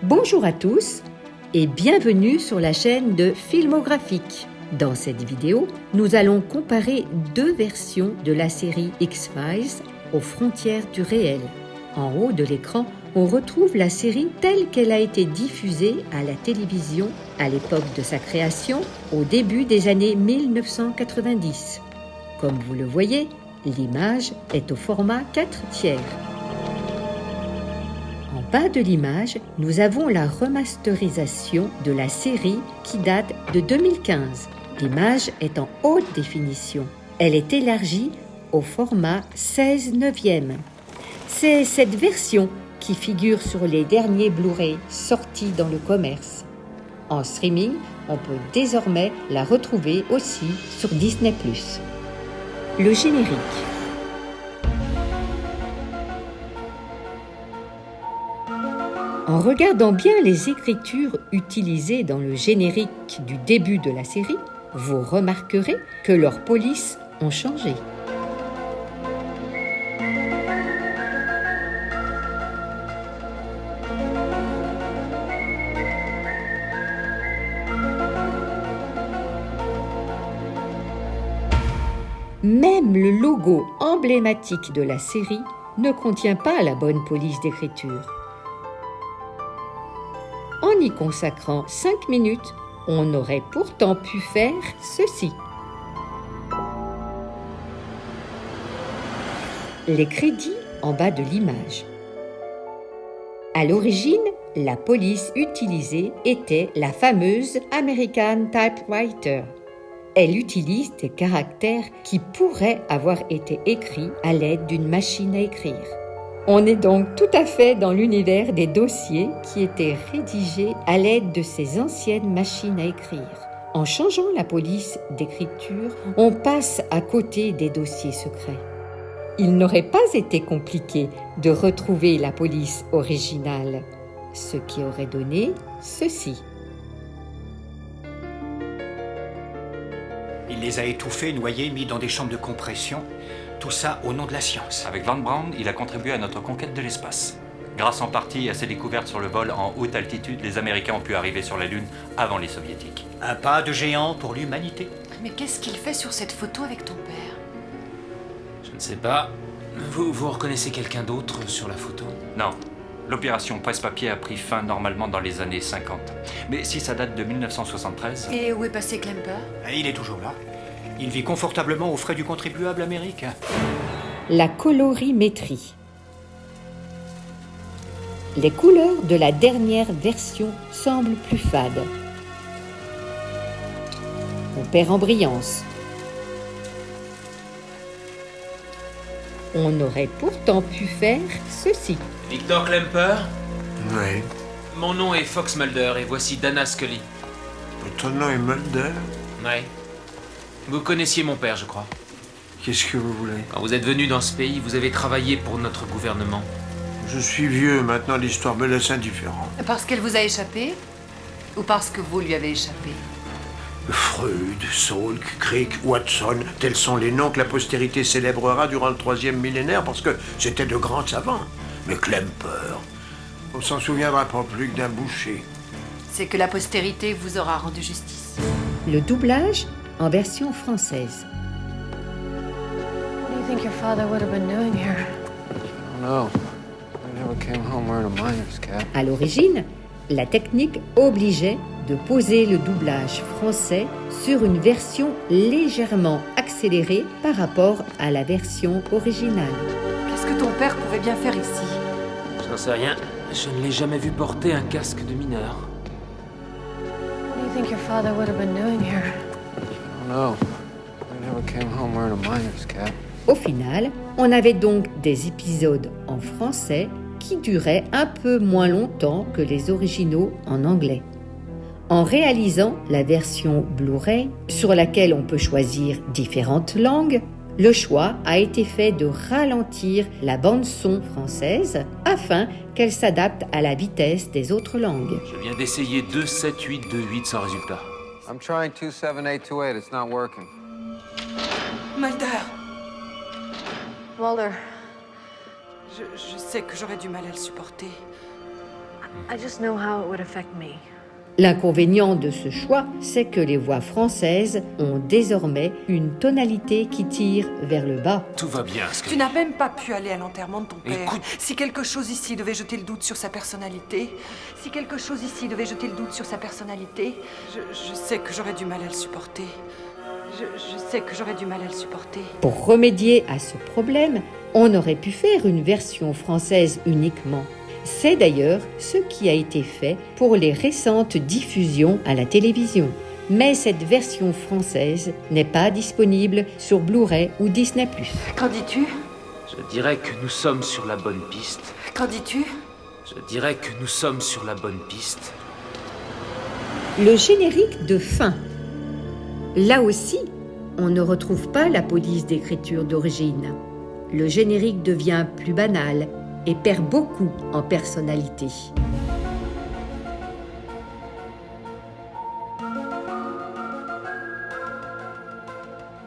Bonjour à tous et bienvenue sur la chaîne de Filmographique. Dans cette vidéo, nous allons comparer deux versions de la série X-Files aux frontières du réel. En haut de l'écran, on retrouve la série telle qu'elle a été diffusée à la télévision à l'époque de sa création, au début des années 1990. Comme vous le voyez, l'image est au format 4/3. En bas de l'image, nous avons la remasterisation de la série qui date de 2015. L'image est en haute définition. Elle est élargie au format 16/9. C'est cette version qui figure sur les derniers Blu-ray sortis dans le commerce. En streaming, on peut désormais la retrouver aussi sur Disney+. Le générique. En regardant bien les écritures utilisées dans le générique du début de la série, vous remarquerez que leurs polices ont changé. Même le logo emblématique de la série ne contient pas la bonne police d'écriture. En y consacrant 5 minutes, on aurait pourtant pu faire ceci. Les crédits en bas de l'image. À l'origine, la police utilisée était la fameuse American Typewriter. Elle utilise des caractères qui pourraient avoir été écrits à l'aide d'une machine à écrire. On est donc tout à fait dans l'univers des dossiers qui étaient rédigés à l'aide de ces anciennes machines à écrire. En changeant la police d'écriture, on passe à côté des dossiers secrets. Il n'aurait pas été compliqué de retrouver la police originale, ce qui aurait donné ceci. Il les a étouffés, noyés, mis dans des chambres de compression. Tout ça au nom de la science. Avec Van Braun, il a contribué à notre conquête de l'espace. Grâce en partie à ses découvertes sur le vol en haute altitude, les Américains ont pu arriver sur la Lune avant les Soviétiques. Un pas de géant pour l'humanité. Mais qu'est-ce qu'il fait sur cette photo avec ton père? Je ne sais pas. Vous reconnaissez quelqu'un d'autre sur la photo? Non. L'opération Presse-Papier a pris fin normalement dans les années 50. Mais si ça date de 1973... Et où est passé Klemper? Il est toujours là. Il vit confortablement aux frais du contribuable américain. La colorimétrie. Les couleurs de la dernière version semblent plus fades. On perd en brillance. On aurait pourtant pu faire ceci. Victor Klemper? Oui. Mon nom est Fox Mulder et voici Dana Scully. Ton nom est Mulder? Oui. Vous connaissiez mon père, je crois. Qu'est-ce que vous voulez? Quand vous êtes venu dans ce pays, vous avez travaillé pour notre gouvernement. Je suis vieux, maintenant l'histoire me laisse indifférent. Parce qu'elle vous a échappé? Ou parce que vous lui avez échappé? Freud, Salk, Crick, Watson, tels sont les noms que la postérité célébrera durant le 3e millénaire parce que c'était de grands savants. Mais Klemper, on s'en souviendra pas plus que d'un boucher. C'est que la postérité vous aura rendu justice. Le doublage en version française. What do you think your father would have been doing here? I don't know. I never came home wearing a miner's cap. À l'origine, la technique obligeait de poser le doublage français sur une version légèrement accélérée par rapport à la version originale. Qu'est-ce que ton père pouvait bien faire ici? J'en sais rien. Je ne l'ai jamais vu porter un casque de mineur. What do you think your father would have been doing here? I don't know. I never came home wearing a miner's cap. Au final, on avait donc des épisodes en français qui duraient un peu moins longtemps que les originaux en anglais. En réalisant la version Blu-ray, sur laquelle on peut choisir différentes langues, le choix a été fait de ralentir la bande-son française afin qu'elle s'adapte à la vitesse des autres langues. Je viens d'essayer 2, 7, 8, 2, 8 sans résultat. I'm trying 27828. It's not working. Mulder! Mulder, Je sais que j'aurais du mal à le supporter. I just know how it would affect me. L'inconvénient de ce choix, c'est que les voix françaises ont désormais une tonalité qui tire vers le bas. Tout va bien, ce que... Tu n'as même pas pu aller à l'enterrement de ton père. Écoute. Si quelque chose ici devait jeter le doute sur sa personnalité, je sais que j'aurais du mal à le supporter. Je sais que j'aurais du mal à le supporter. Pour remédier à ce problème, on aurait pu faire une version française uniquement. C'est d'ailleurs ce qui a été fait pour les récentes diffusions à la télévision. Mais cette version française n'est pas disponible sur Blu-ray ou Disney+. Qu'en dis-tu? Je dirais que nous sommes sur la bonne piste. Qu'en dis-tu? Je dirais que nous sommes sur la bonne piste. Le générique de fin. Là aussi, on ne retrouve pas la police d'écriture d'origine. Le générique devient plus banal et perd beaucoup en personnalité.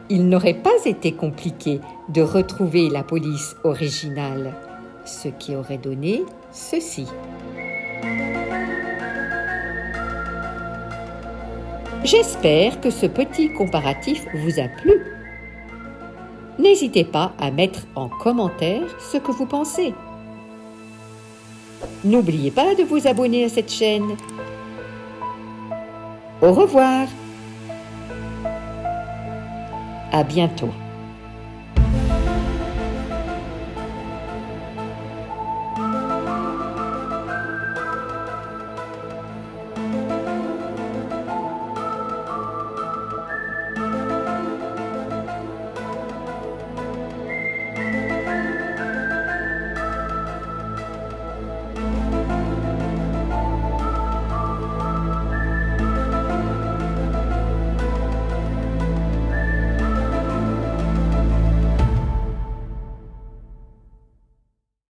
Il n'aurait pas été compliqué de retrouver la police originale, ce qui aurait donné ceci. J'espère que ce petit comparatif vous a plu. N'hésitez pas à mettre en commentaire ce que vous pensez. N'oubliez pas de vous abonner à cette chaîne. Au revoir. À bientôt.